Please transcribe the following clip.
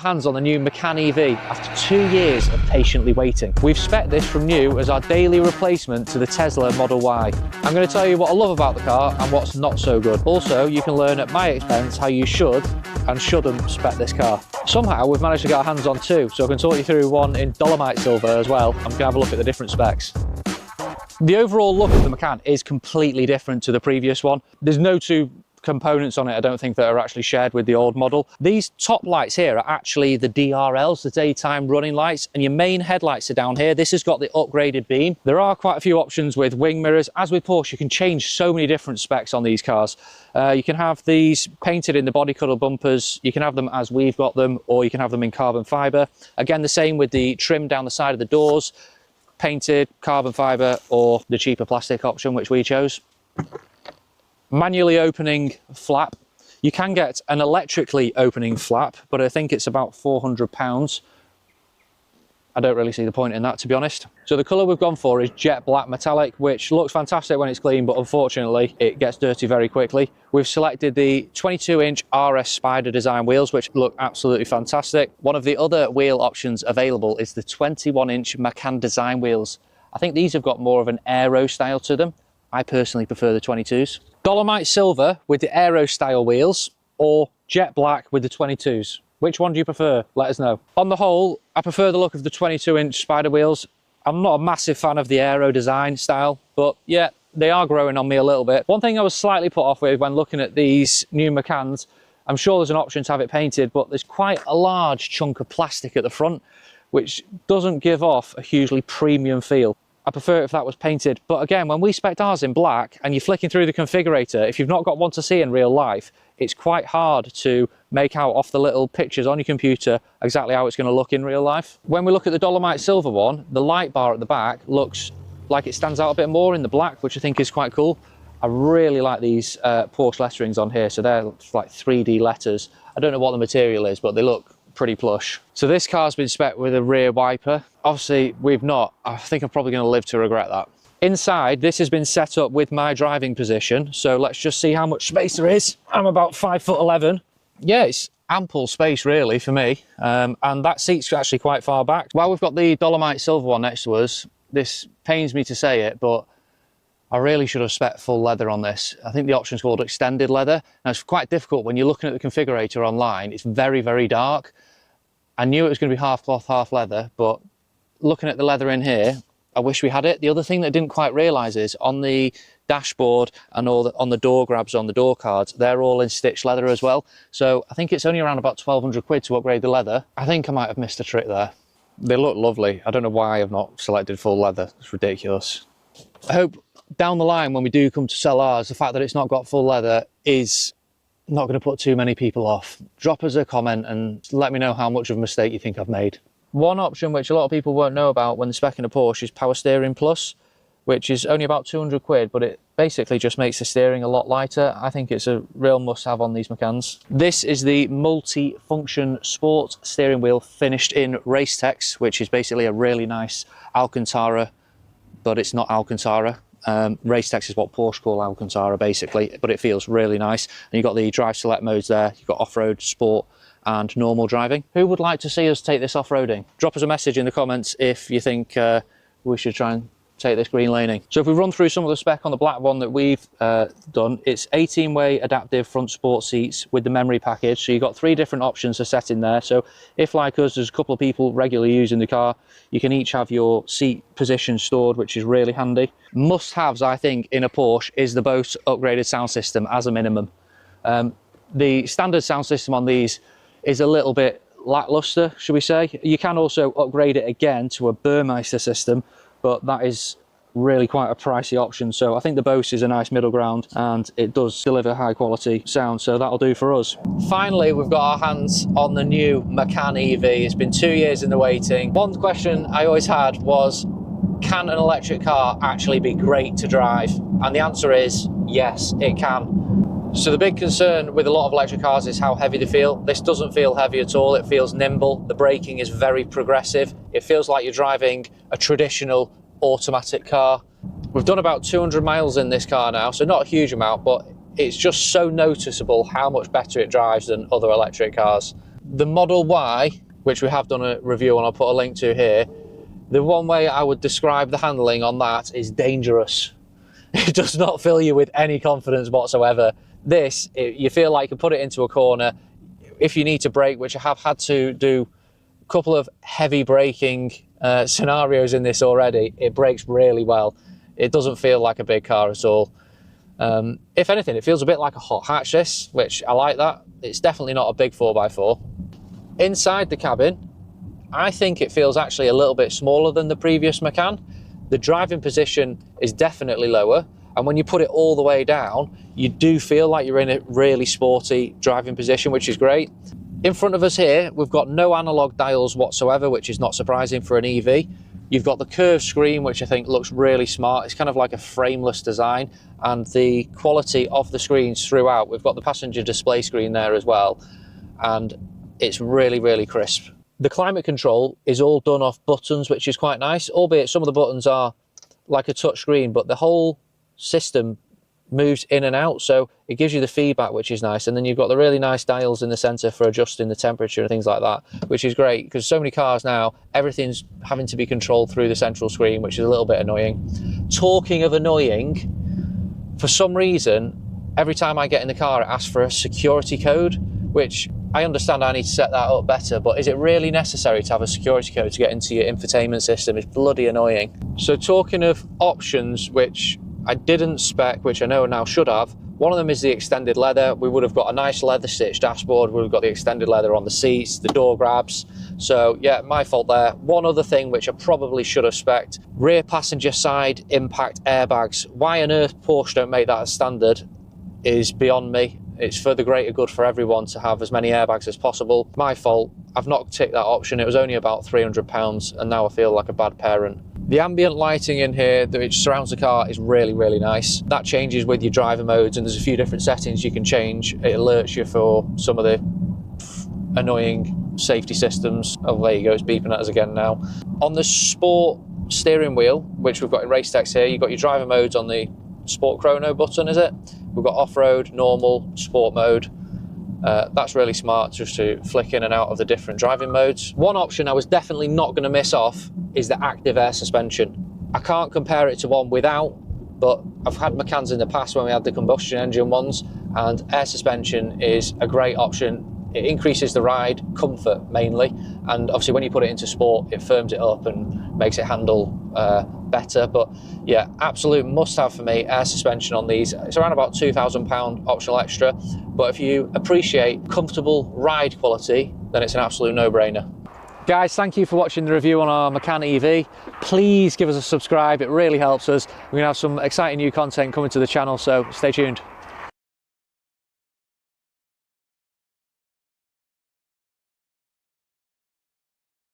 Hands on the new Macan EV after 2 years of patiently waiting. We've spec'd this from new as our daily replacement to the Tesla Model Y. I'm going to tell you what I love about the car and what's not so good. Also, you can learn at my expense how you should and shouldn't spec this car. Somehow we've managed to get our hands on two, so I can talk you through one in Dolomite Silver as well. I'm going to have a look at the different specs. The overall look of the Macan is completely different to the previous one. There's no two components on it, I don't think, that are actually shared with the old model. These top lights here are actually the DRLs, the daytime running lights, and your main headlights are down here. This has got the upgraded beam. There are quite a few options with wing mirrors. As with Porsche, you can change so many different specs on these cars. You can have these painted in the body colour bumpers, you can have them as we've got them, or you can have them in carbon fibre. Again, the same with the trim down the side of the doors, painted, carbon fibre, or the cheaper plastic option, which we chose. Manually opening flap. You can get an electrically opening flap, but I think it's about £400. I don't really see the point in that, to be honest. So the colour we've gone for is jet black metallic, which looks fantastic when it's clean, but unfortunately it gets dirty very quickly. We've selected the 22-inch RS Spider design wheels, which look absolutely fantastic. One of the other wheel options available is the 21-inch Macan design wheels. I think these have got more of an aero style to them. I personally prefer the 22s. Dolomite Silver with the aero style wheels, or jet black with the 22s. Which one do you prefer? Let us know. On the whole, I prefer the look of the 22-inch Spider wheels. I'm not a massive fan of the aero design style, but yeah, they are growing on me a little bit. One thing I was slightly put off with when looking at these new Macans, I'm sure there's an option to have it painted, but there's quite a large chunk of plastic at the front, which doesn't give off a hugely premium feel. I prefer it if that was painted, but again, when we spec'd ours in black and you're flicking through the configurator, if you've not got one to see in real life, it's quite hard to make out off the little pictures on your computer exactly how it's going to look in real life. When we look at the Dolomite Silver one, the light bar at the back looks like it stands out a bit more in the black, which I think is quite cool. I really like these Porsche letterings on here, so they're like 3D letters. I don't know what the material is, but they look pretty plush. So this car's been spec'd with a rear wiper. Obviously we've not. I think I'm probably going to live to regret that. Inside, this has been set up with my driving position, so let's just see how much space there is. I'm about 5'11". Yeah, it's ample space really for me, and that seat's actually quite far back. While we've got the Dolomite Silver one next to us, this pains me to say it, but I really should have spec'd full leather on this. I think the option's called extended leather. Now it's quite difficult when you're looking at the configurator online. It's very, very dark. I knew it was going to be half cloth, half leather, but looking at the leather in here, I wish we had it. The other thing that I didn't quite realise is on the dashboard and on the door grabs on the door cards, they're all in stitched leather as well. So I think it's only around about 1,200 quid to upgrade the leather. I think I might have missed a trick there. They look lovely. I don't know why I've not selected full leather. It's ridiculous. I hope down the line when we do come to sell ours, the fact that it's not got full leather is not going to put too many people off. Drop us a comment and let me know how much of a mistake you think I've made. One option which a lot of people won't know about when speccing a Porsche is Power Steering Plus, which is only about 200 quid, but it basically just makes the steering a lot lighter. I think it's a real must-have on these Macans. This is the multi-function sport steering wheel finished in Racetex, which is basically a really nice Alcantara, but it's not Alcantara. Racetex is what Porsche call Alcantara basically, but it feels really nice. And you've got the drive select modes there, you've got off-road, sport and normal driving. Who would like to see us take this off-roading? Drop us a message in the comments if you think we should try and take this green laning. So if we run through some of the spec on the black one that we've done, it's 18-way adaptive front sport seats with the memory package. So you've got 3 different options to set in there. So if, like us, there's a couple of people regularly using the car, you can each have your seat position stored, which is really handy. Must-haves, I think, in a Porsche is the Bose upgraded sound system as a minimum. The standard sound system on these is a little bit lackluster, should we say. You can also upgrade it again to a Burmeister system, but that is really quite a pricey option. So I think the Bose is a nice middle ground and it does deliver high quality sound, so that'll do for us. Finally, we've got our hands on the new Macan EV. It's been 2 years in the waiting. One question I always had was, can an electric car actually be great to drive? And the answer is yes, it can. So the big concern with a lot of electric cars is how heavy they feel. This doesn't feel heavy at all. It feels nimble. The braking is very progressive. It feels like you're driving a traditional automatic car. We've done about 200 miles in this car now, so not a huge amount, but it's just so noticeable how much better it drives than other electric cars. the Model Y, which we have done a review on, I'll put a link to here, the one way I would describe the handling on that is dangerous. It does not fill you with any confidence whatsoever. This, you feel like you put it into a corner. If you need to brake, which I have had to do a couple of heavy braking scenarios in this already, it brakes really well. It doesn't feel like a big car at all. If anything, it feels a bit like a hot hatch, this, which I like that. It's definitely not a big 4x4. Inside the cabin, I think it feels actually a little bit smaller than the previous Macan. The driving position is definitely lower, and when you put it all the way down, you do feel like you're in a really sporty driving position, which is great. In front of us here, we've got no analog dials whatsoever, which is not surprising for an EV. You've got the curved screen, which I think looks really smart. It's kind of like a frameless design, and the quality of the screens throughout. We've got the passenger display screen there as well, and it's really, really crisp. The climate control is all done off buttons, which is quite nice, albeit some of the buttons are like a touch screen, but the whole system moves in and out, so it gives you the feedback, which is nice. And then you've got the really nice dials in the center for adjusting the temperature and things like that, which is great, because so many cars now, everything's having to be controlled through the central screen, which is a little bit annoying. Talking of annoying, for some reason, every time I get in the car, it asks for a security code, which I understand I need to set that up better, but is it really necessary to have a security code to get into your infotainment system? It's bloody annoying. So talking of options, which I didn't spec, which I know now should have, one of them is the extended leather. We would have got a nice leather stitched dashboard. We've got the extended leather on the seats, the door grabs. So yeah, my fault there. One other thing which I probably should have spec'd, rear passenger side impact airbags. Why on earth Porsche don't make that as standard is beyond me. It's for the greater good for everyone to have as many airbags as possible. My fault, I've not ticked that option. It was only about £300, and now I feel like a bad parent. The ambient lighting in here, which surrounds the car, is really, really nice. That changes with your driver modes, and there's a few different settings you can change. It alerts you for some of the annoying safety systems. Oh, there you go, it's beeping at us again now. On the sport steering wheel, which we've got in race text here, you've got your driver modes on the Sport Chrono button, is it? We've got off-road, normal, sport mode. That's really smart, just to flick in and out of the different driving modes. One option I was definitely not going to miss off is the active air suspension. I can't compare it to one without, but I've had Macans in the past when we had the combustion engine ones, and air suspension is a great option. It increases the ride comfort mainly, and obviously when you put it into sport, it firms it up and makes it handle better. But yeah, absolute must-have for me, air suspension on these. It's around about £2,000 optional extra, but if you appreciate comfortable ride quality, then it's an absolute no-brainer. Guys, thank you for watching the review on our Macan EV. Please give us a subscribe, it really helps us. We're going to have some exciting new content coming to the channel, so stay tuned.